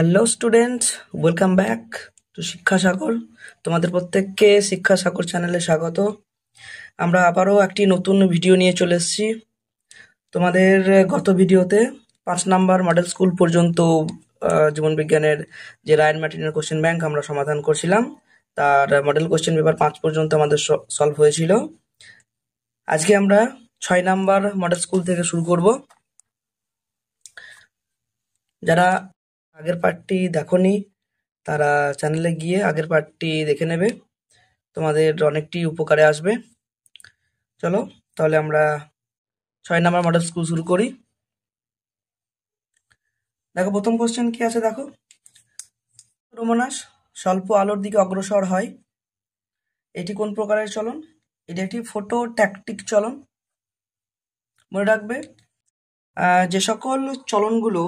Hello students, welcome back to শিক্ষা সাগর। তোমাদের প্রত্যেককে শিক্ষা সাগর চ্যানেলে স্বাগত। আমরা আবারও একটি নতুন ভিডিও নিয়ে চলে এসেছি। তোমাদের গত ভিডিওতে 5 নাম্বার মডেল স্কুল পর্যন্ত জীবন বিজ্ঞানের যে রায়ন মার্টিনের কোশ্চেন ব্যাংক আমরা সমাধান করছিলাম, তার মডেল কোশ্চেন পেপার 5 পর্যন্ত আমাদের সলভ হয়েছিল। আজকে আমরা 6 নাম্বার মডেল স্কুল থেকে শুরু করব। যারা আগের পার্টটি দেখোনি তারা চ্যানেলে গিয়ে আগের পার্টটি দেখে নেবে, তোমাদের অনেকটি উপকারে আসবে। চলো তাহলে আমরা 6 নাম্বার মডেল স্কুল শুরু করি। দেখো প্রথম কোশ্চেন কি আছে, দেখো রোমনাস স্বল্প আলোর দিকে অগ্রসর হয়, এটি কোন প্রকারের চলন? এটি একটি ফোটোট্যাকটিক চলন। মনে রাখবে, যে সকল চলনগুলো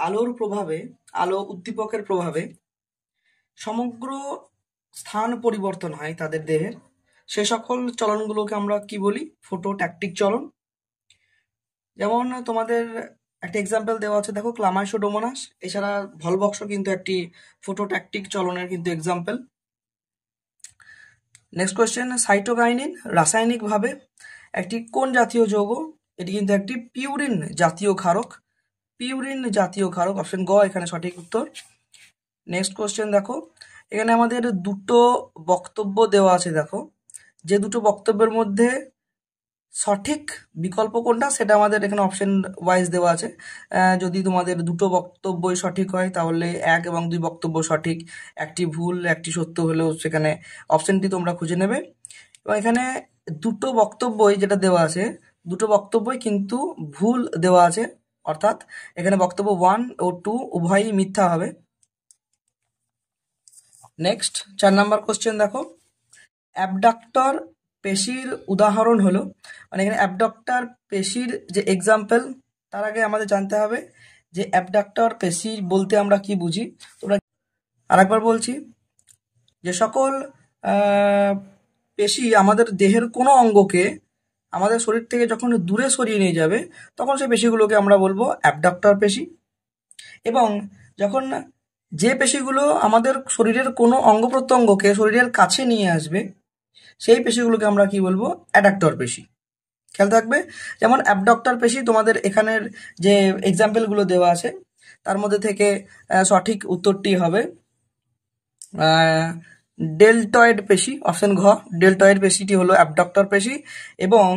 আলোর প্রভাবে, আলো উদ্দীপকের প্রভাবে সমগ্র স্থান পরিবর্তন হয় তাদের দেহের, সে সকল চলনগুলোকে আমরা কি বলি? ফোটোট্যাকটিক চলন। যেমন তোমাদের একটা এক্সাম্পল দেওয়া আছে, দেখো ক্লামাইসোডোমোনাস। এছাড়া ভলবক্স কিন্তু একটি ফোটোট্যাকটিক চলনের কিন্তু এক্সাম্পল। নেক্সট কোয়েশ্চেন, সাইটোকাইনিন রাসায়নিকভাবে একটি কোন জাতীয় যৌগ? এটি কিন্তু একটি পিউরিন জাতীয় ক্ষারক। পিউরিন জাতীয় ক্ষারক, অপশন গ এখানে সঠিক উত্তর। নেক্সট কোয়েশ্চেন দেখো, এখানে আমাদের দুটো বক্তব্য দেওয়া আছে। দেখো যে দুটো বক্তব্যের মধ্যে সঠিক বিকল্প কোনটা সেটা আমাদের এখানে অপশন ওয়াইজ দেওয়া আছে। যদি তোমাদের দুটো বক্তব্যই সঠিক হয় তাহলে 1 এবং 2 বক্তব্য সঠিক, একটি ভুল একটি সত্য হলেও সেখানে অপশনটি তোমরা খুঁজে নেবে। এবং এখানে দুটো বক্তব্যই যেটা দেওয়া আছে, দুটো বক্তব্যই কিন্তু ভুল দেওয়া আছে, অর্থাৎ এখানে বক্তব্য 1 ও 2 উভয়ই মিথ্যা হবে। নেক্সট 4 নাম্বার কোশ্চেন দেখো, অ্যাবডাক্টর পেশির উদাহরণ হলো, মানে এখানে অ্যাবডাক্টর পেশির যে এক্সাম্পল, তার আগে আমাদের জানতে হবে যে অ্যাবডাক্টর পেশি বলতে আমরা কি বুঝি। তোমরা আরেকবার বলছি, যে সকল পেশি আমাদের দেহের কোনো অঙ্গকে আমাদের শরীর থেকে যখন দূরে সরিয়ে নিয়ে যাবে তখন সেই পেশিগুলোকে আমরা বলবো অ্যাবডাক্টর পেশি। এবং যখন যে পেশিগুলো আমাদের শরীরের কোনো অঙ্গ প্রত্যঙ্গকে শরীরের কাছে নিয়ে আসবে সেই পেশিগুলোকে আমরা কি বলবো? অ্যাডাক্টর পেশি। খেয়াল থাকবে, যেমন অ্যাবডক্টর পেশি তোমাদের এখানের যে এক্সাম্পলগুলো দেওয়া আছে তার মধ্যে থেকে সঠিক উত্তরটি হবে ডেলটয়েড পেশি, অপশন ঘ। ডেলটয়েড পেশিটি হলো অ্যাবডক্টর পেশি। এবং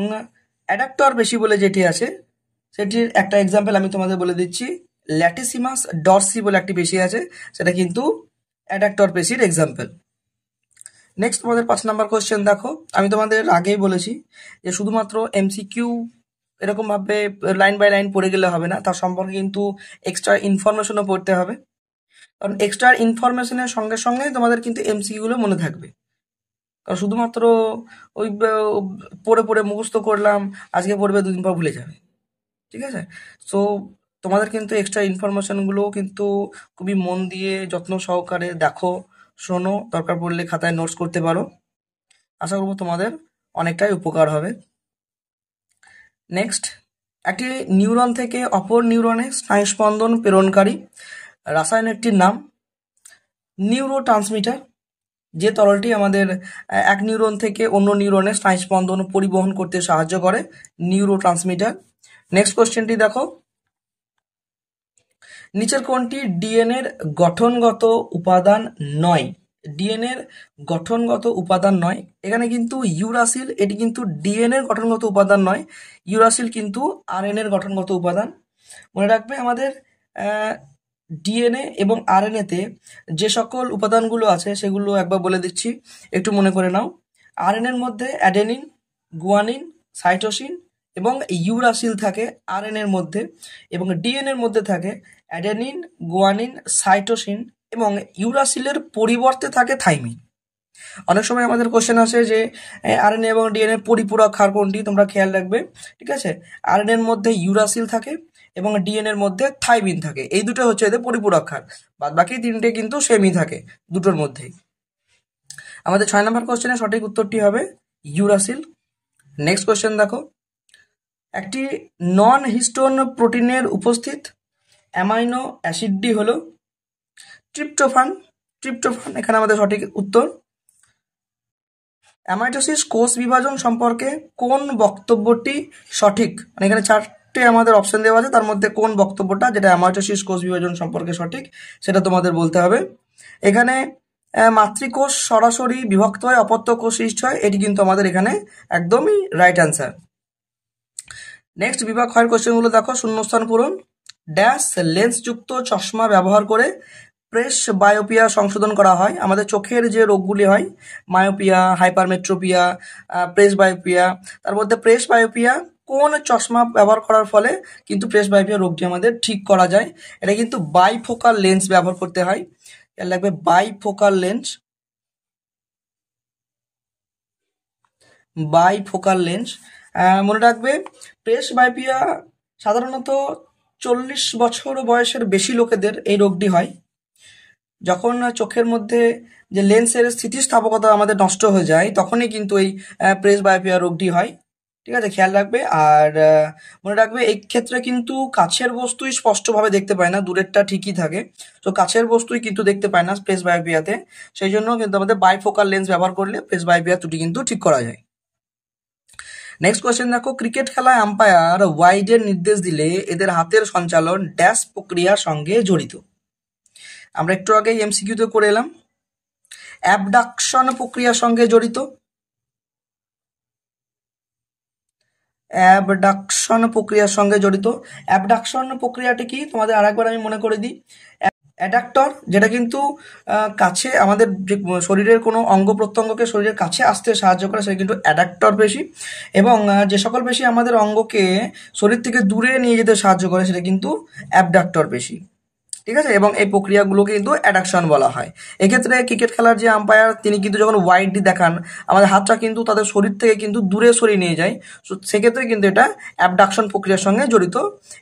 অ্যাডাক্টর পেশি বলে যেটি আছে সেটির একটা এক্সাম্পল আমি তোমাদের বলে দিচ্ছি, ল্যাটিসিমাস ডরসি বলে একটি পেশি আছে, সেটা কিন্তু অ্যাডাক্টর পেশির এক্সাম্পল। নেক্সট তোমাদের 5 নাম্বার কোশ্চেন দেখো, আমি তোমাদের আগেই বলেছি যে শুধুমাত্র এমসিকিউ এরকম ভাবে লাইন বাই লাইন পড়ে গেলে হবে না, তার সম্পর্কে কিন্তু এক্সট্রা ইনফরমেশনও পড়তে হবে। কারণ এক্সট্রা ইনফরমেশনের সঙ্গে সঙ্গে তোমাদের কিন্তু এমসিকিউ গুলো মনে থাকবে। কারণ শুধুমাত্র ওই পড়ে পড়ে মুখস্থ করলাম, আজকে পড়বে 2 দিন পর ভুলে যাবে, ঠিক আছে? সো তোমাদের কিন্তু এক্সট্রা ইনফরমেশনগুলো কিন্তু খুবই মন দিয়ে যত্ন সহকারে দেখো, শোনো, দরকার পড়লে খাতায় নোটস করতে পারো। আশা করবো তোমাদের অনেকটাই উপকার হবে। নেক্সট, একটি নিউরন থেকে অপর নিউরনে স্নায়ুস্পন্দন প্রেরণকারী রাসায়নিকটির নাম নিউরোট্রান্সমিটার। যে তরলটি আমাদের এক নিউরন থেকে অন্য নিউরনে স্নায়ুস্পন্দন পরিবহন করতে সাহায্য করে, নিউরোট্রান্সমিটার। নেক্সট কোশ্চেনটি দেখো, নিচের কোনটি ডিএনএর গঠনগত উপাদান নয়? ডিএনএর গঠনগত উপাদান নয়, এখানে কিন্তু ইউরাসিল, এটি কিন্তু ডিএনএর গঠনগত উপাদান নয়, ইউরাসিল কিন্তু আরএনএর গঠনগত উপাদান। মনে রাখবে, আমাদের ডিএনএ এবং আরএনএতে যে সকল উপাদানগুলো আছে সেগুলো একবার বলে দিচ্ছি, একটু মনে করে নাও। আরএনএর মধ্যে অ্যাডেনিন, গুয়ানিন, সাইটোসিন এবং ইউরাসিল থাকে আরএনএর মধ্যে, এবং ডিএনএর মধ্যে থাকে অ্যাডেনিন, গুয়ানিন, সাইটোসিন এবং ইউরাসিলের পরিবর্তে থাকে থাইমিন। অনেক সময় আমাদের কোশ্চেন আসে যে আরএনএ এবং ডিএনএ পরিপূরক ক্ষার কোনটি? তোমরা খেয়াল রাখবে, ঠিক আছে? আরএনএ এর মধ্যে ইউরাসিল থাকে এবং ডিএনএ এর মধ্যে থাইমিন থাকে, এই দুটো হচ্ছে এদের পরিপূরক ক্ষার, বাদ বাকি 3টে কিন্তু সেমই থাকে দুটোর মধ্যেই। আমাদের 6 নাম্বার কোশ্চেনের সঠিক উত্তরটি হবে ইউরাসিল। নেক্সট কোশ্চেন দেখো, একটি নন হিস্টোন প্রোটিনের উপস্থিত অ্যামাইনো অ্যাসিডটি হলো ট্রিপ্টোফান। ট্রিপ্টোফান এখানে আমাদের সঠিক উত্তর। অ্যামাইটোসিস কোষ বিভাজন সম্পর্কে কোন বক্তব্যটি সঠিক? মানে এখানে চারটে আমাদের অপশন দেওয়া আছে, তার মধ্যে কোন বক্তব্যটা যেটা অ্যামাইটোসিস কোষ বিভাজন সম্পর্কে সঠিক সেটা তোমাদের বলতে হবে। এখানে মাতৃকোষ সরাসরি বিভক্ত হয়, অপত্য কোষ সৃষ্টি হয়, এটি কিন্তু আমাদের এখানে একদমই রাইট অ্যান্সার। নেক্সট বিভাগ ক্ষয়ের কোশ্চেনগুলো দেখো, শূন্যস্থান পূরণ। ড্যাশ লেন্সযুক্ত চশমা ব্যবহার করে প্রেস বায়োপিয়া সংশোধন করা হয়। আমাদের চোখের যে রোগগুলি হয়, মায়োপিয়া, হাইপারমেট্রোপিয়া, প্রেস বায়োপিয়া, তার মধ্যে প্রেস বায়োপিয়া কোন চশমা ব্যবহার করার ফলে কিন্তু প্রেস বায়োপিয়া রোগটি আমাদের ঠিক করা যায়? এটা কিন্তু বাইফোকাল লেন্স ব্যবহার করতে হয়। এর লাগবে বাইফোকাল লেন্স। বাইফোকাল লেন্স মনে রাখবে, প্রেস বায়োপিয়া সাধারণত 40 বছর বয়সের বেশি লোকেদের এই রোগটি হয়। যখন চোখের মধ্যে যে লেন্সের স্থিতিস্থাপকতা আমাদের নষ্ট হয়ে যায় তখনই কিন্তু এই প্রেস বায়োপিয়া রোগটি হয়। ঠিক আছে, খেয়াল রাখবে। আর মনে রাখবে এই ক্ষেত্রে কিন্তু কাছের বস্তুই স্পষ্টভাবে দেখতে পায় না, দূরেরটা ঠিকই থাকে। তো কাছের বস্তুই কিন্তু দেখতে পায় না প্রেস বায়োপিয়াতে, সেই জন্য কিন্তু আমাদের বাইফোকাল লেন্স ব্যবহার করলে প্রেস বায়োপিয়া ত্রুটি কিন্তু ঠিক করা যায়। নেক্সট কোয়েশ্চেন দেখো, ক্রিকেট খেলায় আম্পায়ার ওয়াইডের নির্দেশ দিলে এদের হাতের সঞ্চালন ড্যাশ প্রক্রিয়ার সঙ্গে জড়িত? আমরা একটু আগে এমসিকিউতে করে এলাম, অ্যাবডাকশন প্রক্রিয়ার সঙ্গে জড়িত। অ্যাবডাকশন প্রক্রিয়ার সঙ্গে জড়িত। অ্যাবডাকশন প্রক্রিয়াটি কি তোমাদের আরেকবার আমি মনে করে দিই। অ্যাডাক্টর, যেটা কিন্তু কাছে আমাদের যে শরীরের কোনো অঙ্গ প্রত্যঙ্গকে শরীরের কাছে আসতে সাহায্য করে সেটা কিন্তু অ্যাডাক্টর পেশি, এবং যে সকল পেশি আমাদের অঙ্গকে শরীর থেকে দূরে নিয়ে যেতে সাহায্য করে সেটা কিন্তু অ্যাবডাক্টর পেশি। ঠিক আছে, এবং এই প্রক্রিয়াগুলোকে কিন্তু অ্যাডাকশন বলা হয়। এক্ষেত্রে ক্রিকেট খেলার যে আম্পায়ার তিনি কিন্তু যখন ওয়াইডটি দেখান আমাদের হাতটা কিন্তু তাদের শরীর থেকে কিন্তু দূরে সরিয়ে নিয়ে যায়, সো সেক্ষেত্রে কিন্তু এটা অ্যাবডাকশন প্রক্রিয়ার সঙ্গে জড়িত।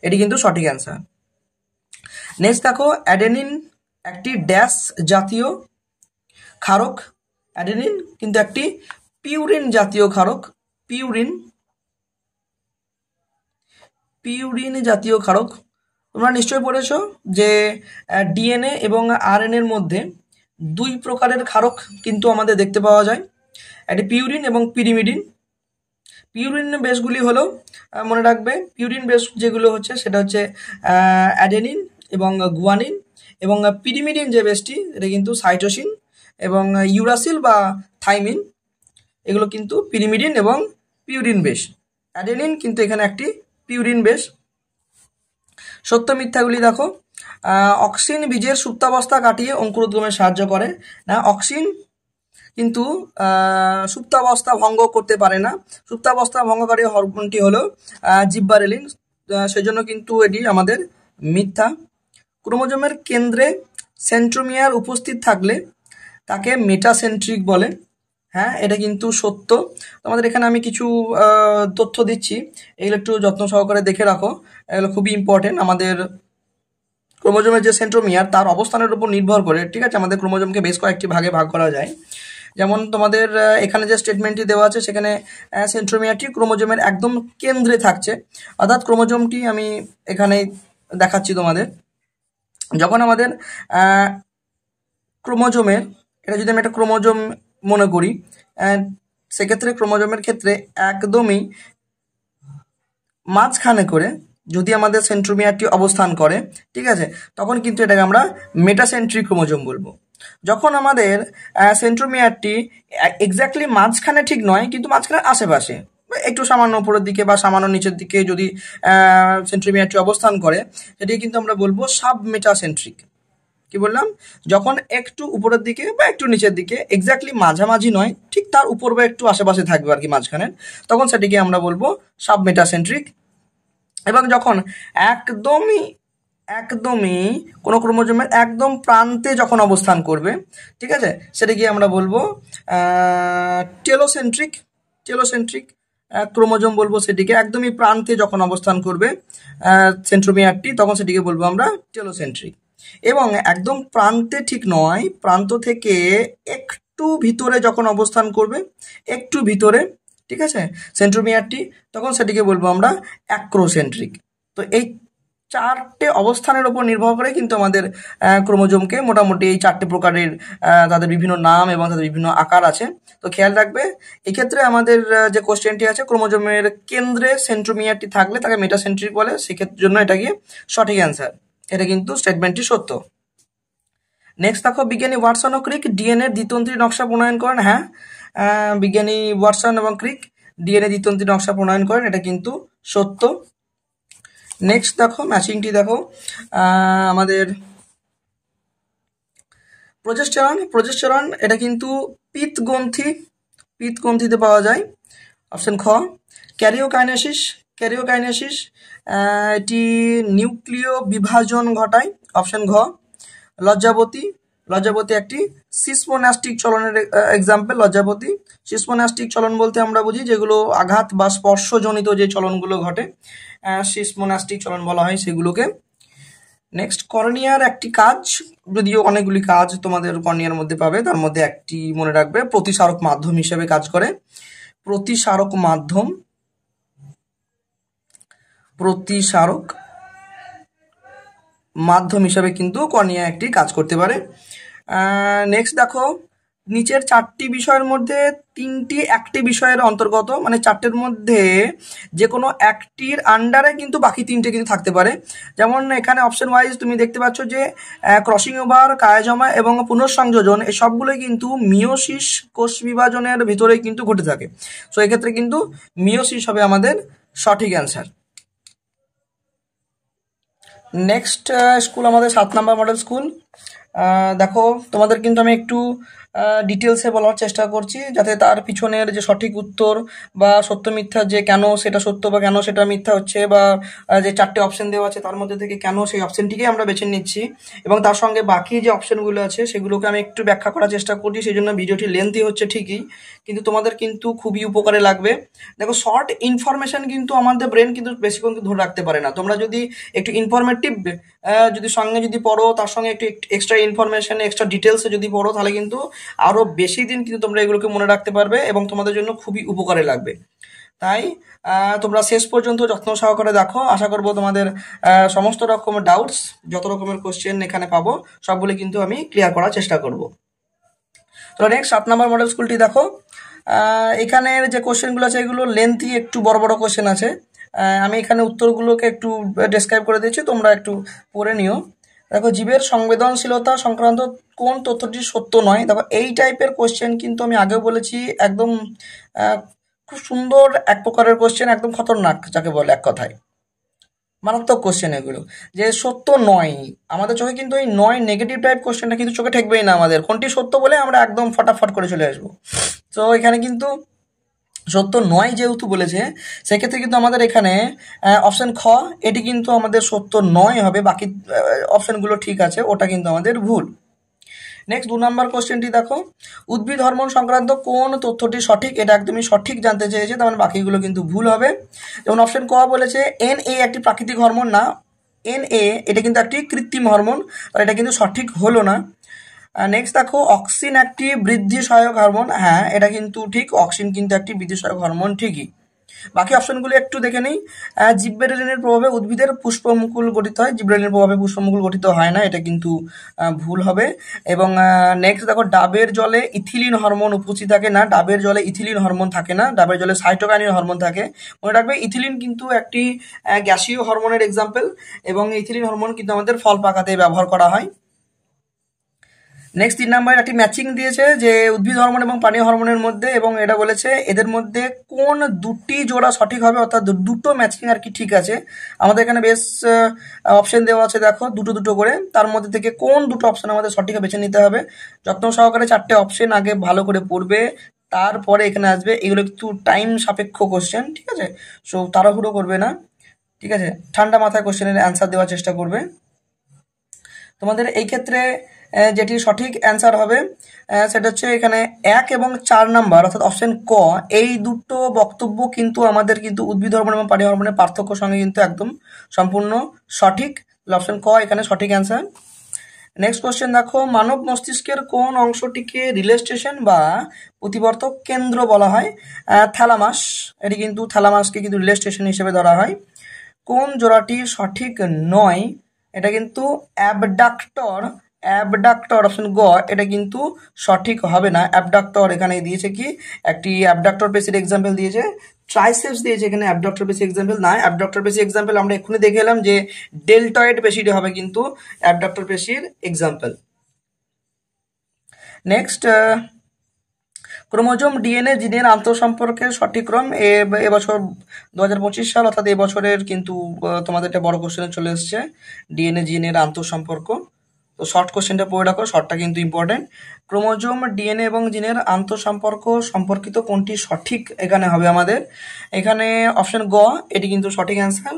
এটি কিন্তু সঠিক অ্যান্সার। নেক্সট দেখো, অ্যাডেনিন একটি ড্যাশ জাতীয় ক্ষারক। অ্যাডেনিন কিন্তু একটি পিউরিন জাতীয় ক্ষারক। পিউরিন পিউরিন জাতীয় ক্ষারক। তোমরা নিশ্চয়ই পড়েছো যে ডিএনএ এবং আরএনএর মধ্যে দুই প্রকারের ক্ষারক কিন্তু আমাদের দেখতে পাওয়া যায়, একটি পিউরিন এবং পিরিমিডিন। পিউরিন বেসগুলি হলো মনে রাখবে, পিউরিন বেস যেগুলো হচ্ছে সেটা হচ্ছে অ্যাডেনিন এবং গুয়ানিন, এবং পিরিমিডিন যে বেসটি এটা কিন্তু সাইটোসিন এবং ইউরাসিল বা থাইমিন, এগুলো কিন্তু পিরিমিডিন এবং পিউরিন বেস। অ্যাডেনিন কিন্তু এখানে একটি পিউরিন বেস। সত্য মিথ্যাগুলি দেখো, অক্সিন বীজের সুপ্তাবস্থা কাটিয়ে অঙ্কুরোদ্গমে সাহায্য করে না। অক্সিন কিন্তু সুপ্তাবস্থা ভঙ্গ করতে পারে না। সুপ্তাবস্থা ভঙ্গকারী হরমোনটি হলো জিব্বারেলিন, সেজন্য কিন্তু এটি আমাদের মিথ্যা। ক্রোমোজোমের কেন্দ্রে সেন্ট্রোমিয়ার উপস্থিত থাকলে তাকে মেটাসেন্ট্রিক বলে। হ্যাঁ, এটা কিন্তু সত্য। তোমাদের এখানে আমি কিছু তথ্য দিচ্ছি, এগুলো একটু যত্ন সহকারে দেখে রাখো, এগুলো খুবই ইম্পর্টেন্ট। আমাদের ক্রোমোজোমের যে সেন্ট্রোমিয়ার তার অবস্থানের উপর নির্ভর করে, ঠিক আছে, আমাদের ক্রোমোজোমকে বেশ কয়েকটি ভাগে ভাগ করা যায়। যেমন তোমাদের এখানে যে স্টেটমেন্টটি দেওয়া আছে সেখানে সেন্ট্রোমিয়ারটি ক্রোমোজোমের একদম কেন্দ্রে থাকছে, অর্থাৎ ক্রোমোজোমটি আমি এখানে দেখাচ্ছি তোমাদের। যখন আমাদের ক্রোমোজোমের, এটা যদি আমি একটা ক্রোমোজোম মনে করি, সেক্ষেত্রে ক্রোমোজোমের ক্ষেত্রে একদমই মাঝখানে করে যদি আমাদের সেন্ট্রোমিয়ারটি অবস্থান করে, ঠিক আছে, তখন কিন্তু এটাকে আমরা মেটাসেন্ট্রিক ক্রোমোজোম বলবো। যখন আমাদের সেন্ট্রোমিয়ারটি এক্স্যাক্টলি মাঝখানে ঠিক নয় কিন্তু মাঝখানে আশেপাশে একটু সামান্য উপরের দিকে বা সামান্য নিচের দিকে যদি সেন্ট্রোমিয়ারটি অবস্থান করে সেটি কিন্তু আমরা বলবো সাব মেটাসেন্ট্রিক। কি বললাম, যখন একটু উপরের দিকে বা একটু নিচের দিকে এক্স্যাক্টলি মাঝামাঝি নয়, ঠিক তার উপর বা একটু আশেপাশে থাকবে আর কি মাঝখানে, তখন সেটিকে আমরা বলবো সাব মেটাসেন্ট্রিক। এবং যখন একদমই একদমই কোনো ক্রোমোজোমের একদম প্রান্তে যখন অবস্থান করবে, ঠিক আছে, সেটাকে আমরা বলবো টেলোসেন্ট্রিক। টেলোসেন্ট্রিক ক্রোমোজোম বলবো সেটিকে। একদমই প্রান্তে যখন অবস্থান করবে সেন্ট্রোমিয়ারটি তখন সেটিকে বলবো আমরা টেলোসেন্ট্রিক। এবং একদম প্রান্তে ঠিক নয়, প্রান্ত থেকে একটু ভিতরে যখন অবস্থান করবে, একটু ভিতরে, ঠিক আছে, সেন্ট্রোমিয়ারটি, তখন সেটিকে বলবো আমরা অ্যাক্রোসেন্ট্রিক। তো এই চারটে অবস্থানের উপর নির্ভর করে কিন্তু আমাদের ক্রোমোজোমকে মোটামুটি এই চারটে প্রকারের তাদের বিভিন্ন নাম এবং তাদের বিভিন্ন আকার আছে। তো খেয়াল রাখবে এক্ষেত্রে আমাদের যে কোশ্চেনটি আছে, ক্রোমোজোমের কেন্দ্রে সেন্ট্রোমিয়ারটি থাকলে তাকে মেটাসেন্ট্রিক বলে, সেক্ষেত্রে জন্য এটা কি সঠিক অ্যান্সার। এটা কিন্তু স্টেটমেন্টটি সত্য। নেক্সট দেখো, বিজ্ঞানী ওয়াটসন ও ক্রিক ডিএনএর দ্বিতন্ত্রী নকশা প্রণয়ন করেন। হ্যাঁ, বিজ্ঞানী ওয়াটসন এবং ক্রিক ডিএনএ দ্বিতন্ত্রী নকশা প্রণয়ন করেন, এটা কিন্তু সত্য। নেক্সট দেখো, ম্যাচিংটি দেখো, আমাদের প্রজেস্টেরন এটা কিন্তু পিত্তগ্রন্থিতে পাওয়া যায়, অপশন খ। ক্যারিওকাইনেসিস এটি নিউক্লিয় বিভাজন ঘটায়, অপশন ঘ। লজ্জাবতী একটি সিসমোনাস্টিক চলনের এক্সাম্পল। সিসমোনাস্টিক চলন বলতে আমরা বুঝি যেগুলো আঘাত বা স্পর্শজনিত যে চলনগুলো ঘটে, সিসমোনাস্টিক চলন বলা হয় সেগুলোকে। নেক্সট, কর্নিয়ার একটি কাজ, যদিও অনেকগুলি কাজ তোমাদের কর্নিয়ার মধ্যে পাবে, তার মধ্যে একটি মনে রাখবে, প্রতিসারক মাধ্যম হিসেবে কাজ করে। প্রতিসারক মাধ্যম হিসাবে কিন্তু কর্নিয়া একটি কাজ করতে পারে। নেক্সট দেখো, নিচের চারটি বিষয়ের মধ্যে তিনটি একটি বিষয়ের অন্তর্গত, মানে চারটের মধ্যে যে কোনো একটির আন্ডারে কিন্তু বাকি তিনটে কিন্তু থাকতে পারে। যেমন এখানে অপশন ওয়াইজ তুমি দেখতে পাচ্ছ যে ক্রসিং ওভার, কায়াজমা এবং পুনঃসংযোজন এই সবগুলোই কিন্তু মিওসিস কোষ বিভাজনের ভিতরেই কিন্তু ঘটে থাকে। সো এক্ষেত্রে কিন্তু মিওসিস হবে আমাদের সঠিক অ্যান্সার। নেক্সট স্কুল আমাদের 7 নম্বর মডেল স্কুল। দেখো তোমাদের কিন্তু আমি একটু ডিটেলসে বলার চেষ্টা করছি, যাতে তার পিছনের যে সঠিক উত্তর বা সত্য মিথ্যা, যে কেন সেটা সত্য বা কেন সেটা মিথ্যা হচ্ছে, বা যে চারটে অপশন দেওয়া আছে তার মধ্যে থেকে কেন সেই অপশনটিকে আমরা বেছে নিচ্ছি, এবং তার সঙ্গে বাকি যে অপশনগুলো আছে সেগুলোকে আমি একটু ব্যাখ্যা করার চেষ্টা করছি। সেই জন্য ভিডিওটি লেন্থি হচ্ছে ঠিকই, কিন্তু তোমাদের কিন্তু খুবই উপকারে লাগবে। দেখো, শর্ট ইনফরমেশন কিন্তু আমাদের ব্রেন কিন্তু বেশিক্ষণ ধরে রাখতে পারে না। তোমরা যদি একটু ইনফরমেটিভ যদি সঙ্গে যদি পড়ো, তার সঙ্গে একটু এক্সট্রা ইনফরমেশন, এক্সট্রা ডিটেলসে যদি পড়ো, তাহলে কিন্তু আরো বেশি দিন কিন্তু তোমরা এগুলোকে মনে রাখতে পারবে এবং তোমাদের জন্য খুবই উপকারে লাগবে। তাই তোমরা শেষ পর্যন্ত যত্ন সহকারে দেখো। আশা করবো তোমাদের সমস্ত রকমের ডাউটস, যত রকমের কোশ্চেন এখানে পাবো সবগুলো কিন্তু আমি ক্লিয়ার করার চেষ্টা করব। তো নেক্সট 7 নম্বর মডেল স্কুলটি দেখো। এখানের যে কোশ্চেনগুলো আছে এগুলো লেন্থি, একটু বড় বড় কোশ্চেন আছে। আমি এখানে উত্তরগুলোকে একটু ডেসক্রাইব করে দিচ্ছি, তোমরা একটু পড়ে নিও। দেখো, জীবের সংবেদনশীলতা সংক্রান্ত কোন তথ্যটি সত্য নয়। দেখো, এই টাইপের কোশ্চেন কিন্তু আমি আগেও বলেছি, একদম খুব সুন্দর এক প্রকারের কোশ্চেন, একদম খতরনাক যাকে বলে, এক কথায় মারাত্মক কোশ্চেন এগুলো, যে সত্য নয়। আমাদের চোখে কিন্তু এই নয় নেগেটিভ টাইপ কোশ্চেনটা কিন্তু চোখে ঠেকবেই না, আমাদের কোনটি সত্য বলে আমরা একদম ফটাফট করে চলে আসবো। তো এখানে কিন্তু সত্য নয় যেহেতু বলেছে, সেক্ষেত্রে কিন্তু আমাদের এখানে অপশন খ এটি কিন্তু আমাদের সত্য নয় হবে, বাকি অপশনগুলো ঠিক আছে, ওটা কিন্তু আমাদের ভুল। নেক্সট 2 নম্বর কোশ্চেনটি দেখো, উদ্ভিদ হরমোন সংক্রান্ত কোন তথ্যটি সঠিক। এটা একদমই সঠিক জানতে চেয়েছে, তার মানে বাকিগুলো কিন্তু ভুল হবে। যেমন অপশন ক বলেছে NA একটি প্রাকৃতিক হরমোন না, NA এটা কিন্তু একটি কৃত্রিম হরমোন, আর এটা কিন্তু সঠিক হলো না। নেক্সট দেখো, অক্সিন একটি বৃদ্ধি সহায়ক হরমোন। হ্যাঁ, এটা কিন্তু ঠিক, অক্সিন কিন্তু একটি বৃদ্ধি সহায়ক হরমোন ঠিকই। বাকি অপশনগুলো একটু দেখে নিই। জিবরেলিনের প্রভাবে উদ্ভিদের পুষ্পমুকুল গঠিত হয়, জিবরেলিনের প্রভাবে পুষ্পমুকুল গঠিত হয় না, এটা কিন্তু ভুল হবে। এবং নেক্সট দেখো, ডাবের জলে ইথিলিন হরমোন উপস্থিত থাকে না, ডাবের জলে ইথিলিন হরমোন থাকে না, ডাবের জলে সাইটোকাইনিন হরমোন থাকে। মনে রাখবে, ইথিলিন কিন্তু একটি গ্যাসীয় হরমোনের এক্সাম্পল, এবং ইথিলিন হরমোন কিন্তু আমাদের ফল পাকাতে ব্যবহার করা হয়। নেক্সট 3 নম্বরে একটি ম্যাচিং দিয়েছে যে উদ্ভিদ হরমোন এবং পানীয় হরমোনের মধ্যে, এবং এটা বলেছে এদের মধ্যে কোন দুটি জোড়া সঠিক হবে, অর্থাৎ দুটো ম্যাচিং আর কি ঠিক আছে। আমাদের এখানে বেশ অপশন দেওয়া আছে, দেখো দুটো দুটো করে, তার মধ্যে থেকে কোন দুটো অপশন আমাদের সঠিক বেছে নিতে হবে। যত্ন সহকারে চারটে অপশন আগে ভালো করে পড়বে, তারপরে এখানে আসবে। এগুলো একটু টাইম সাপেক্ষ কোশ্চেন, ঠিক আছে? সো তাড়াহুড়ো করবে না, ঠিক আছে? ঠান্ডা মাথায় কোশ্চেনের অ্যান্সার দেওয়ার চেষ্টা করবে। তোমাদের এই ক্ষেত্রে যেটি সঠিক অ্যান্সার হবে সেটা হচ্ছে এখানে 1 এবং 4 নাম্বার, অর্থাৎ অপশন ক, এই দুটো বক্তব্য কিন্তু আমাদের কিন্তু উদ্ভিদ হরমোন এবং পানীয় হরমোনের পার্থক্য সঙ্গে কিন্তু একদম সম্পূর্ণ সঠিক। অপশন ক এখানে সঠিক অ্যান্সার। নেক্সট কোশ্চেন দেখো, মানব মস্তিষ্কের কোন অংশটিকে রিলে স্টেশন বা প্রতিবর্তক কেন্দ্র বলা হয়। থ্যালামাস, এটি কিন্তু থ্যালামাসকে কিন্তু রিলে স্টেশন হিসেবে ধরা হয়। কোন জোড়াটি সঠিক নয়? এটা কিন্তু অ্যাবডাক্টর। অ্যাবডাক্টর অপশন গ, এটা কিন্তু সঠিক হবে না। অ্যাবডাক্টর এখানে দিয়েছে কি, একটি অ্যাবডাক্টর পেশির এক্সাম্পল দিয়েছে, ট্রাইসেপস দিয়েছে, এখানে অ্যাবডাক্টর পেশি এক্সাম্পল না। অ্যাবডাক্টর পেশি এক্সাম্পল আমরা এক্ষুনি দেখে এলাম যে ডেল্টয়েড পেশিটি হবে কিন্তু অ্যাবডাক্টর পেশির এক্সাম্পল। নেক্সট, ক্রোমোজোম ডিএনএ জিনের আন্তঃসম্পর্কের সঠিক ক্রম। এবছর 2025 সাল, অর্থাৎ এবছরের কিন্তু তোমাদের একটা বড় কোশ্চেনে চলে এসছে ডিএনএ জিনের আন্তঃসম্পর্ক। তো শর্ট কোশ্চেনটা পড়ে রাখো, শর্টটা কিন্তু ইম্পর্টেন্ট। ক্রোমোজোম ডিএনএ এবং জিনের আন্তঃসম্পর্ক সম্পর্কিত কোনটি সঠিক এখানে হবে আমাদের? এখানে অপশন গ, এটি কিন্তু সঠিক অ্যান্সার।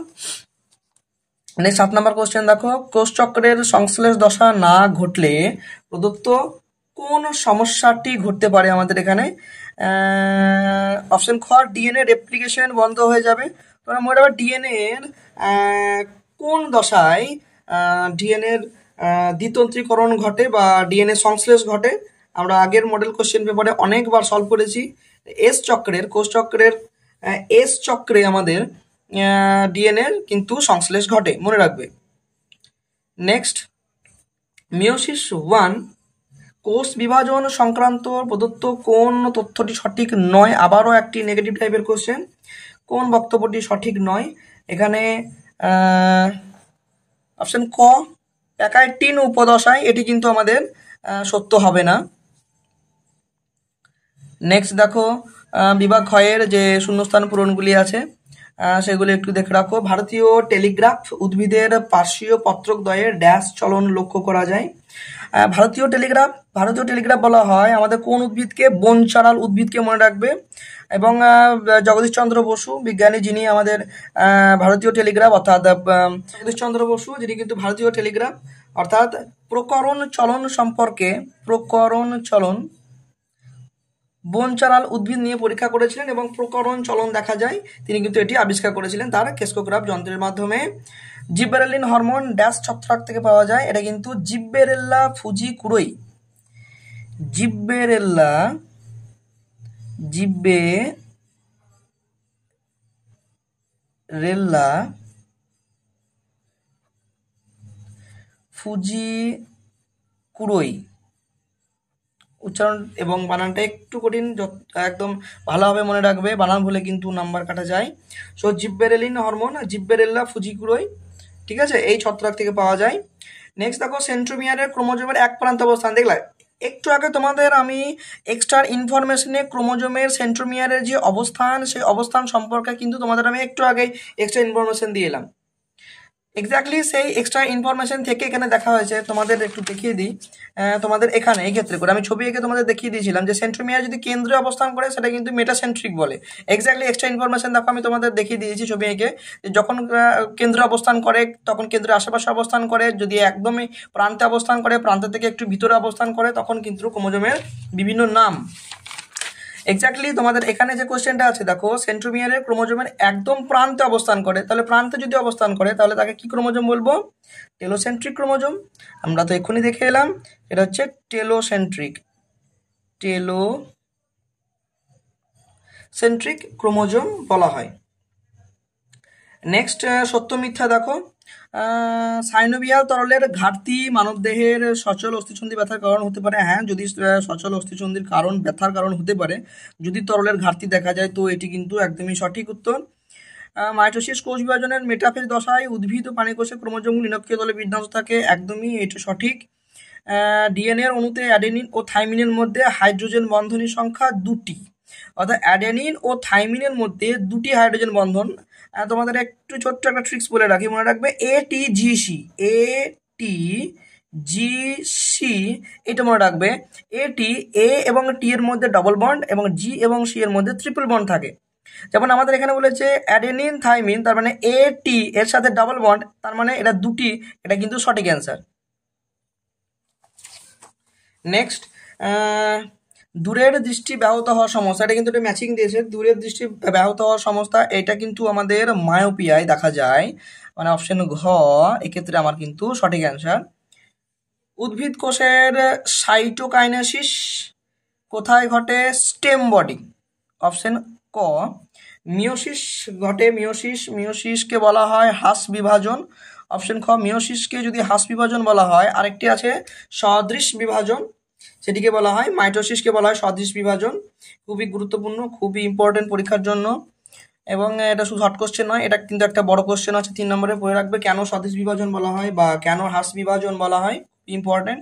নেক্সট 7 নম্বর কোশ্চেন দেখো, কোষচক্রের সংশ্লেষ দশা না ঘটলে প্রদত্ত কোন সমস্যাটি ঘটতে পারে আমাদের এখানে? অপশন খ, ডিএনএ রেপ্লিকেশন বন্ধ হয়ে যাবে। তোমরা মনে রাখবে ডিএনএ এর কোন দশায় ডিএনএর দ্বিতন্ত্রীকরণ ঘটে বা ডিএনএ সংশ্লেষ ঘটে? আমরা আগের মডেল কোশ্চেন পেপারে অনেকবার সলভ করেছি। এস চক্রের, কোষচক্রের এস চক্রে আমাদের ডিএনএর কিন্তু সংশ্লেষ ঘটে, মনে রাখবে। নেক্সট, মিওসিস 1 কোষ বিভাজন সংক্রান্ত প্রদত্ত কোন তথ্যটি সঠিক নয়? আবারও একটি নেগেটিভ টাইপের কোশ্চেন। কোন বক্তব্যটি সঠিক নয়? এখানে অপশন ক, প্যাকাইটিন উপদশায়, এটি কিন্তু আমাদের সত্য হবে না। নেক্সট দেখো, বিভাগ ক্ষয়ের যে শূন্যস্থান পূরণগুলি আছে সেগুলি একটু দেখে রাখো। ভারতীয় টেলিগ্রাফ উদ্ভিদের পার্শ্বীয় পত্রকদ্বয়ের ড্যাশ চলন লক্ষ্য করা যায়। ভারতীয় টেলিগ্রাফ বলা হয় আমাদের কোন উদ্ভিদকে? বনচারাল উদ্ভিদকে, মনে রাখবে। এবং জগদীশ চন্দ্র বসু বিজ্ঞানী, যিনি আমাদের ভারতীয় টেলিগ্রাফ অর্থাৎ জগদীশ চন্দ্র বসু, যিনি কিন্তু ভারতীয় টেলিগ্রাফ অর্থাৎ প্রকরণ চলন সম্পর্কে, প্রকরণ চলন বনচারাল উদ্ভিদ নিয়ে পরীক্ষা করেছিলেন এবং প্রকরণ চলন দেখা যায়, তিনি কিন্তু এটি আবিষ্কার করেছিলেন তার কেসকোগ্রাফ যন্ত্রের মাধ্যমে। জিব্বেরেলিন হরমোন ড্যাশ ছত্রাক থেকে পাওয়া যায়? এটা কিন্তু জিব্বেরেল্লা ফুজিকুরোই। জিব্বেরেল্লা ফুজিকুরোই। উচ্চারণ এবং বানানটা একটু কঠিন, একদম ভালোভাবে মনে রাখবে, বানান ভুলে কিন্তু নাম্বার কাটা যায়। সো জিব্বেরেলিন হরমোন, জিব্বেরেল্লা ফুজিকুরোই, ঠিক আছে, এই ছত্রাক থেকে পাওয়া যায়। নেক্সট দেখো, সেন্ট্রোমিয়ারের ক্রোমোজোমের এক প্রান্ত অবস্থান। দেখলা একটু আগে তোমাদের আমি এক্সট্রা ইনফরমেশনে ক্রোমোজোমের সেন্ট্রোমিয়ারের যে অবস্থান, সেই অবস্থান সম্পর্কে কিন্তু তোমাদের আমি একটু আগে এক্সট্রা ইনফরমেশন দিয়ে এলাম। এক্স্যাক্টলি সেই এক্সট্রা ইনফরমেশন থেকে এখানে দেখা হয়েছে, তোমাদের একটু দেখিয়ে দিই। তোমাদের এখানে এই ক্ষেত্রে করে আমি ছবি এঁকে তোমাদের দেখিয়ে দিয়েছিলাম যে সেন্ট্রোমিয়ার যদি কেন্দ্রে অবস্থান করে সেটা কিন্তু মেটাসেন্ট্রিক বলে। এক্স্যাক্টলি এক্সট্রা ইনফরমেশন দেখো আমি তোমাদের দেখিয়ে দিয়েছি ছবি এঁকে, যখন কেন্দ্রে অবস্থান করে তখন কেন্দ্রের আশেপাশে অবস্থান করে, যদি একদমই প্রান্তে অবস্থান করে, প্রান্ত থেকে একটু ভিতরে অবস্থান করে, তখন কিন্তু ক্রোমোজোমের বিভিন্ন নাম। এক্স্যাক্টলি তোমাদের এখানে যে কোশ্চেনটা আছে দেখো, সেন্ট্রোমিয়ারের ক্রোমোজোমের একদম প্রান্তে অবস্থান করে, তাহলে প্রান্তে যদি অবস্থান করে তাহলে তাকে কি ক্রোমোজোম বলবো? Telocentric chromosome. আমরা তো এক্ষুনি দেখে এলাম, এটা হচ্ছে টেলোসেন্ট্রিক ক্রোমোজোম বলা হয়। নেক্সট, সত্য মিথ্যা দেখো, সাইনোভিয়াল তরলের ঘাটতি মানবদেহের সচল অস্থিসন্ধি ব্যথার কারণ হতে পারে। হ্যাঁ, যদি সচল অস্থিসন্ধির কারণ ব্যথার কারণ হতে পারে যদি তরলের ঘাটতি দেখা যায়, তো এটি কিন্তু একদমই সঠিক উত্তর। মাইটোসিস কোষ বিভাজনের মেটাফেজ দশায় উদ্ভিদ ও প্রাণী কোষে ক্রোমোজোমগুলি নিরক্ষীয় তলে বিন্যাস থাকে, একদমই এটা সঠিক। ডিএনএ অণুতে অ্যাডেনিন ও থাইমিনের মধ্যে হাইড্রোজেন বন্ধনের সংখ্যা 2টি, অর্থাৎ অ্যাডেনিন ও থাইমিনের মধ্যে 2টি হাইড্রোজেন বন্ধন। তোমাদের একটু ছোট্ট একটা ট্রিক্স বলে রাখি, মনে রাখবে ATGC, এটা মনে রাখবে। এ এবং টি এর মধ্যে ডবল বন্ড এবং জি এবং সি এর মধ্যে ট্রিপল বন্ড থাকে। যেমন আমাদের এখানে বলেছে অ্যাডেনিন থাইমিন, তার মানে AT এর সাথে ডাবল বন্ড, তার মানে এটা 2টি, এটা কিন্তু সঠিক অ্যান্সার। নেক্সট, দূরের দৃষ্টি ব্যাহত হওয়ার সমস্যা, এটা কিন্তু একটা ম্যাচিং দিয়েছে, দূরের দৃষ্টি ব্যাহত হওয়ার সমস্যা, এটা কিন্তু আমাদের মায়োপিয়ায় দেখা যায়, মানে অপশন ঘ এক্ষেত্রে আমার কিন্তু সঠিক অ্যান্সার। উদ্ভিদ কোষের সাইটোকাইনেসিস কোথায় ঘটে? স্টেম বডি, অপশন ক। মিওসিস ঘটে, মিওসিসকে বলা হয় হ্রাস বিভাজন। অপশন খ, মিওসিসকে যদি হ্রাস বিভাজন বলা হয়। আরেকটি আছে সদৃশ বিভাজন, সেটিকে বলা হয় মাইটোসিসকে বলা হয় সদৃশ বিভাজন। খুবই গুরুত্বপূর্ণ, খুবই ইম্পর্টেন্ট পরীক্ষার জন্য। এবং এটা শুধু শর্ট কোশ্চেন নয়, এটা কিন্তু একটা বড় কোশ্চেন আছে 3 নম্বরে, পড়ে রাখবে কেন সদৃশ বিভাজন বলা হয় বা কেন হ্রাস বিভাজন বলা হয়, ইম্পর্টেন্ট।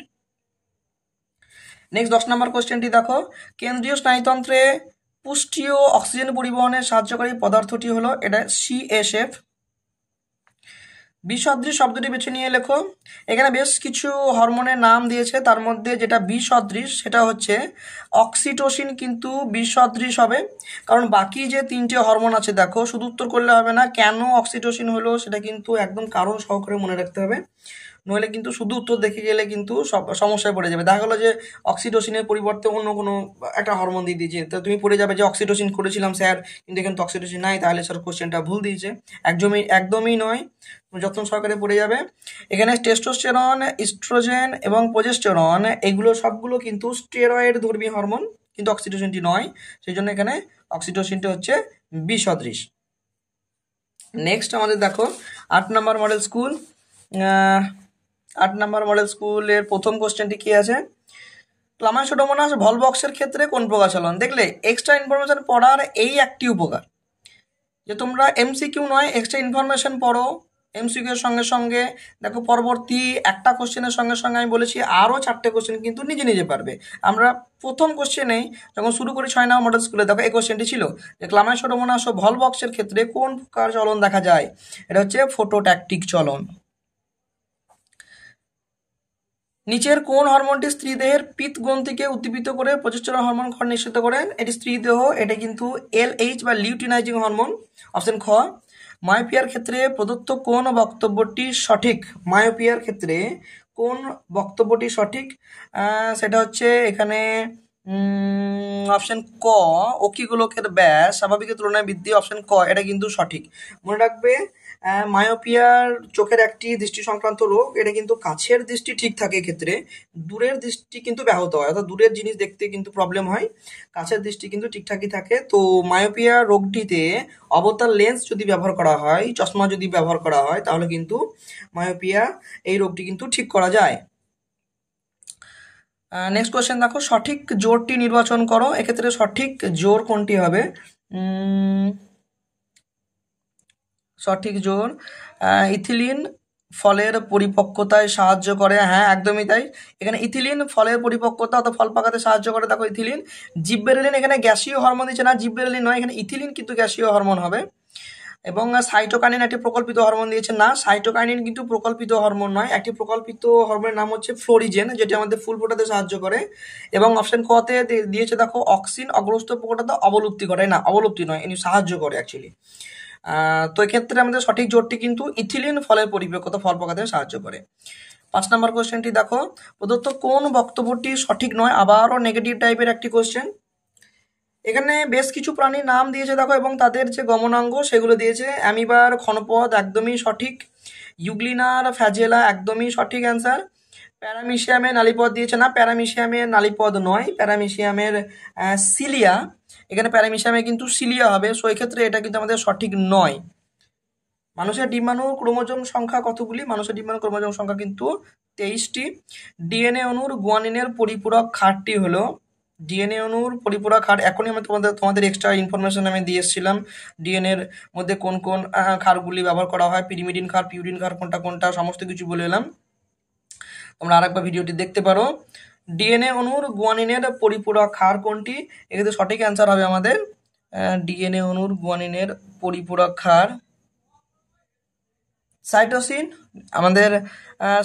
নেক্সট 10 নম্বর কোশ্চেনটি দেখো, কেন্দ্রীয় স্নায়ুতন্ত্রে পুষ্টি ও অক্সিজেন পরিবহনে সাহায্যকারী পদার্থটি হলো, এটা CSF। বিসদৃশ শব্দটি বেছে নিয়ে লেখো। এখানে বেশ কিছু হরমোনের নাম দিয়েছে, তার মধ্যে যেটা বিসদৃশ সেটা হচ্ছে অক্সিটোসিন, কিন্তু বিসদৃশ হবে। কারণ বাকি যে 3টে হরমোন আছে, দেখো শুধু উত্তর করলে হবে না, কেন অক্সিটোসিন হলো সেটা কিন্তু একদম কারণ সহকারে মনে রাখতে হবে, নইলে কিন্তু শুধু উত্তর দেখে গেলে কিন্তু সব সমস্যায় পড়ে যাবে। দেখা গেলো যে অক্সিটোসিনের পরিবর্তে অন্য কোনো একটা হরমোন দিয়ে দিয়েছে, তো তুমি পড়ে যাবে যে অক্সিটোসিন করেছিলাম স্যার, কিন্তু এখানে তো অক্সিটোসিন নাই, তাহলে স্যার কোশ্চেনটা ভুল দিয়েছে। একদমই নয়, যত্ন সহকারে পড়ে যাবে। এখানে টেস্টোস্টেরন, ইস্ট্রোজেন এবং প্রোজেস্টেরন, এগুলো সবগুলো কিন্তু স্টেরয়েড ধর্মী হরমোন, কিন্তু অক্সিটোসিনটি নয়, সেই জন্য এখানে অক্সিটোসিনটা হচ্ছে বিসদৃশ। নেক্সট আমাদের দেখো 8 নম্বর মডেল স্কুল। 8 নম্বর মডেল স্কুলের প্রথম কোশ্চেনটি কি আছে, ক্লামাইডোমোনাস ভলবক্সের ক্ষেত্রে কোন প্রকাশালন? দেখলে এক্সট্রা ইনফরমেশন পড়ার এই একটি উপকার যে তোমরা MCQ নয়, এক্সট্রা ইনফরমেশন পড়ো। MCQ এর সঙ্গে সঙ্গে দেখো পরবর্তী একটা কোশ্চেনের সঙ্গে সঙ্গে আমি বলেছি আরও 4টে কোশ্চেন কিন্তু নিজে নিজে পারবে। আমরা প্রথম কোশ্চেনেই যখন শুরু করি 6 নম্বর মডেল স্কুলে, দেখো এই কোশ্চেনটি ছিল যে ক্লামাইডোমোনাস ও ভলবক্সের ক্ষেত্রে কোন প্রকার চলন দেখা যায়? এটা হচ্ছে ফটোট্যাকটিক চলন। নিচের কোন হরমোনটি স্ত্রী দেহের পিত গ্রন্থিকে উদ্দীপিত করে প্রজেস্টেরন হরমোন ক্ষরণ নিশ্চিত করেন? এটি স্ত্রী দেহ, এটা কিন্তু LH বা লিউটিনাইজিং হরমোন। অপশন খ, মায়োপিয়ার ক্ষেত্রে প্রদত্ত কোন বক্তব্যটি সঠিক? মায়োপিয়ার ক্ষেত্রে কোন বক্তব্যটি সঠিক? সেটা হচ্ছে এখানে অপশন ক, অকিগোলকের ব্যাস স্বাভাবিকের তুলনায় বৃদ্ধি। অপশন ক, এটা কিন্তু সঠিক। মনে রাখবে মায়োপিয়ার চোখের একটি দৃষ্টি সংক্রান্ত রোগ, এটা কিন্তু কাছের দৃষ্টি ঠিক থাকে, ক্ষেত্রে দূরের দৃষ্টি কিন্তু ব্যাহত হয়, অর্থাৎ দূরের জিনিস দেখতে কিন্তু প্রবলেম হয়, কাছের দৃষ্টি কিন্তু ঠিকঠাকই থাকে। তো মায়োপিয়া রোগটিতে অবতার লেন্স যদি ব্যবহার করা হয়, চশমা যদি ব্যবহার করা হয়, তাহলে কিন্তু মায়োপিয়া এই রোগটি কিন্তু ঠিক করা যায়। নেক্সট কোয়েশ্চেন দেখো, সঠিক জোরটি নির্বাচন করো। এক্ষেত্রে সঠিক জোর কোনটি হবে? সঠিক জোর ইথিলিন ফলের পরিপক্কতায় সাহায্য করে। হ্যাঁ, একদমই তাই। এখানে ইথিলিন ফলের পরিপক্কতা অথবা ফল পাকাতে সাহায্য করে। দেখো ইথিলিন। জিববেরেলিন এখানে গ্যাসীয় হরমোন দিচ্ছে না, জিববেরেলিন নয়, এখানে ইথিলিন কিন্তু গ্যাসীয় হরমোন হবে। এবং সাইটোকাইনিন একটি প্রকল্পিত হরমোন দিয়েছে না, সাইটোকাইনিন কিন্তু প্রকল্পিত হরমোন নয়, একটি প্রকল্পিত হরমোনের নাম হচ্ছে ফ্লোরিজেন, যেটি আমাদের ফুল ফোটাতে সাহায্য করে। এবং অপশন ক তে দিয়েছে দেখো অক্সিন অগ্রস্ত প্রকটতা অবলুপ্তি ঘটায় না, অবলুপ্তি নয়, এটি সাহায্য করে অ্যাকচুয়ালি। তো এক্ষেত্রে আমাদের সঠিক জোরটি কিন্তু ইথিলিন ফলের পরিপক্কতা ফল পাকাতে সাহায্য করে। 5 নম্বর কোশ্চেনটি দেখো, প্রদত্ত কোন বক্তব্যটি সঠিক নয়? আবারও নেগেটিভ টাইপের একটি কোশ্চেন। এখানে বেশ কিছু প্রাণীর নাম দিয়েছে দেখো, এবং তাদের যে গমনাঙ্গ সেগুলো দিয়েছে। অ্যামিবার ক্ষণপদ একদমই সঠিক, ইউগ্লিনার ফ্যাজেলা একদমই সঠিক অ্যান্সার। প্যারামিশিয়ামের নালীপদ দিয়েছে না, প্যারামিশিয়ামের নালীপদ নয়, প্যারামিশিয়ামের সিলিয়া, এখানে প্যারামিশিয়ামে কিন্তু সিলিয়া হবে, সো এক্ষেত্রে এটা কিন্তু আমাদের সঠিক নয়। মানুষের ডিম্বাণু ক্রোমোজোম সংখ্যা কতগুলি? মানুষের ডিম্বাণু ক্রোমোজোম সংখ্যা কিন্তু 23টি। ডিএনএ অণুর গুয়ানিনের পরিপূরক ক্ষারটি হলো, ডিএনএ অণুর পরিপূরক ক্ষার এখনই আমি তোমাদের এক্সট্রা ইনফরমেশন আমি দিয়ে এসেছিলাম, ডিএনএ এর মধ্যে কোন কোন ক্ষারগুলি ব্যবহার করা হয়, পিরিমিডিন ক্ষার, পিউরিন ক্ষার কোনটা কোনটা, সমস্ত কিছু বলে এলাম, তোমরা আরেকবার ভিডিওটি দেখতে পারো। ডিএনএ অণুর গুয়ানিনের পরিপূরক ক্ষার কোনটি? এক্ষেত্রে সঠিক অ্যান্সার হবে আমাদের ডিএনএ অণুর গুয়ানিনের পরিপূরক ক্ষার সাইটোসিন, আমাদের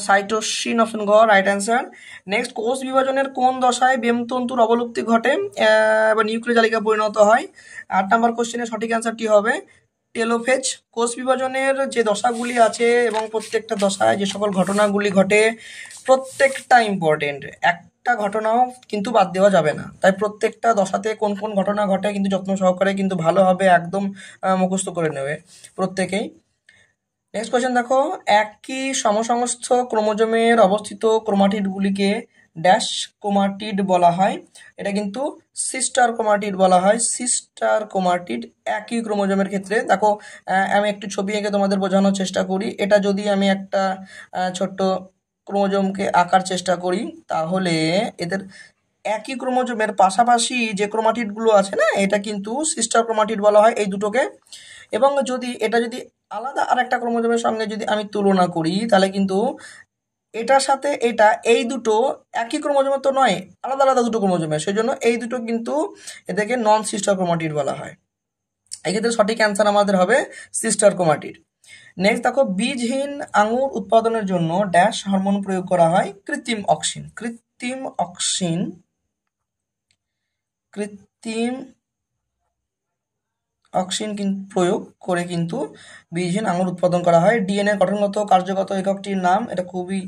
সাইটোসিন অপশন ঘ রাইট অ্যান্সার। নেক্সট, কোষ বিভাজনের কোন দশায় বেমতন্তুর অবলুপ্তি ঘটে বা নিউক্লিয় জালিকা পরিণত হয়? 8 নম্বর কোশ্চেনের সঠিক অ্যান্সারটি হবে টেলোফেজ। কোষ বিভাজনের যে দশাগুলি আছে এবং প্রত্যেকটা দশায় যে সকল ঘটনাগুলি ঘটে, প্রত্যেকটা ইম্পর্টেন্ট, একটা ঘটনাও কিন্তু বাদ দেওয়া যাবে না। তাই প্রত্যেকটা দশাতে কোন কোন ঘটনা ঘটে কিন্তু যত্ন সহকারে কিন্তু ভালোভাবে একদম মুখস্থ করে নেবে প্রত্যেকেই। নেক্সট কোয়েশ্চেন দেখো, একই সমসংস্থ ক্রোমোজোমের অবস্থিত ক্রোমাটিডগুলিকে ড্যাশ ক্রোমাটিড বলা হয়। এটা কিন্তু সিস্টার ক্রোমাটিড বলা হয়। সিস্টার ক্রোমাটিড একই ক্রোমোজোমের ক্ষেত্রে দেখো, আমি একটু ছবি এঁকে তোমাদের বোঝানোর চেষ্টা করি। এটা যদি আমি একটা ছোট্ট ক্রোমোজোমকে আঁকার চেষ্টা করি, তাহলে এদের একই ক্রোমোজোমের পাশাপাশি যে ক্রোমাটিডগুলো আছে না, এটা কিন্তু সিস্টার ক্রোমাটিড বলা হয় এই দুটোকে। এবং যদি এটা যদি আলাদা আর একটা ক্রোমোজোমের সঙ্গে যদি আমি তুলনা করি, তাহলে কিন্তু এটার সাথে এটা, এই দুটো একই ক্রোমোজোমের তো নয়, আলাদা আলাদা দুটো ক্রোমোজোমের, সেই জন্য এই দুটো কিন্তু এদেরকে নন সিস্টার ক্রোমাটিড বলা হয়। এক্ষেত্রে সঠিক অ্যান্সার আমাদের হবে সিস্টার ক্রোমাটিড। নেক্সট দেখো, বীজহীন আঙুর উৎপাদনের জন্য ড্যাশ হরমোন প্রয়োগ করা হয়। কৃত্রিম অক্সিন। কৃত্রিম অক্সিন, কৃত্রিম অক্সিন প্রয়োগ করে কিন্তু বীজহীন আঙুর উৎপাদন করা হয়। ডিএনএ গঠনগত কার্যগত এককটির নাম, এটা খুবই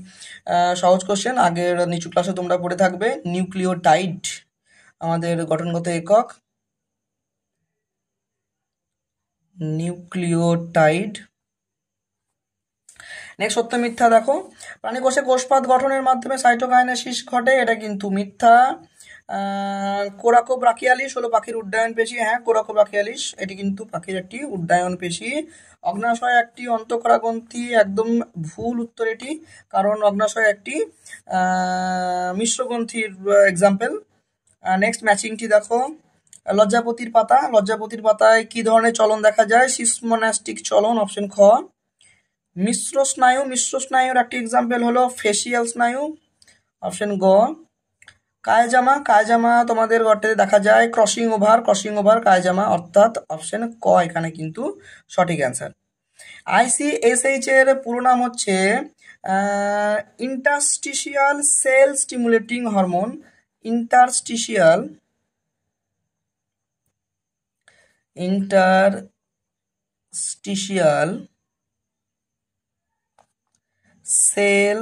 সহজ কোশ্চেন, আগের নিচু ক্লাসে তোমরা পড়ে থাকবে। নিউক্লিওটাইড আমাদের গঠনগত একক, নিউক্লিওটাইড। নেক্সট সত্য মিথ্যা দেখো, প্রাণী কোষে কোষপাত গঠনের মাধ্যমে সাইটোকাইনেসিস ঘটে, এটা কিন্তু মিথ্যা। কোরাকো ব্রাকিয়ালিস হলো পাখির উড্ডয়ন পেশি। হ্যাঁ, কোরাকো ব্রাকিয়ালিস এটি কিন্তু পাখির একটি উড্ডয়ন পেশি। অগ্নাশয় একটি অন্তঃকরা গ্রন্থি, একদম ভুল উত্তর এটি, কারণ অগ্নাশয় একটি মিশ্র গ্রন্থির এক্সাম্পল। নেক্সট ম্যাচিংটি দেখো, লজ্জাপতির পাতা। লজ্জাপতির পাতায় কি ধরনের চলন দেখা যায়? সিসমোনাস্টিক চলন, অপশন খ। মিশ্র স্নায়ু, মিশ্র স্নায়ুর একটি এক্সাম্পল হলো ফেসিয়াল স্নায়ু, অপশন গ। কায়জামা, কায়জামা তোমাদের ঘটে দেখা যায় ক্রসিং ওভার, ক্রসিং ওভার কায়জামা, অর্থাৎ অপশন ক এখানে কিন্তু সঠিক অ্যান্সার। আইসিএসএইচ এর পুরো নাম হচ্ছে interstitial sell stimulating hormone. Interstitial, interstitial sell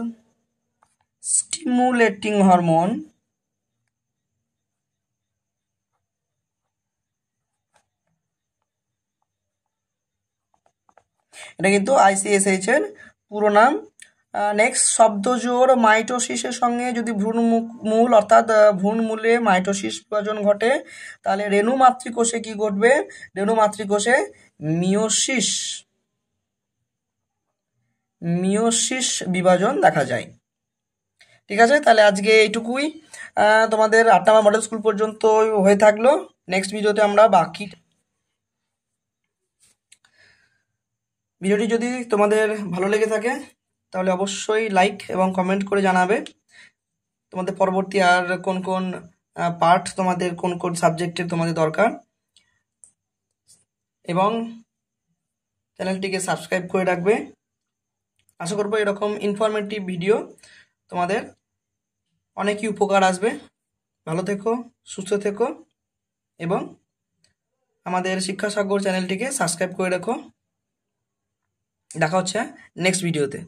stimulating hormone. এটা কিন্তু আইসিএসএইচ এর পুরো নাম। নেক্সট শব্দজোড়, মাইটোসিসের সঙ্গে যদি ভ্রূণমূল অর্থাৎ ভ্রূণমূলে মাইটোসিস বিভাজন ঘটে, তাহলে রেণু মাতৃকোষে কি ঘটবে? রেণু মাতৃকোষে মিওসিস, মিওসিস বিভাজন দেখা যায়। ঠিক আছে, তাহলে আজকে এইটুকুই, তোমাদের 8 নম্বর মডেল স্কুল পর্যন্ত হয়ে থাকলো। নেক্সট ভিডিওতে আমরা বাকি, ভিডিওটি যদি তোমাদের ভালো লেগে থাকে তাহলে অবশ্যই লাইক এবং কমেন্ট করে জানাবে তোমাদের পরবর্তী আর কোন কোন পার্ট, তোমাদের কোন কোন সাবজেক্টের তোমাদের দরকার, এবং চ্যানেলটিকে সাবস্ক্রাইব করে রাখবে। আশা করবো এরকম ইনফরমেটিভ ভিডিও তোমাদের অনেকই উপকার আসবে। ভালো থেকো, সুস্থ থেকো, এবং আমাদের শিক্ষাসাগর চ্যানেলটিকে সাবস্ক্রাইব করে রাখো। দেখা হচ্ছে নেক্সট ভিডিওতে।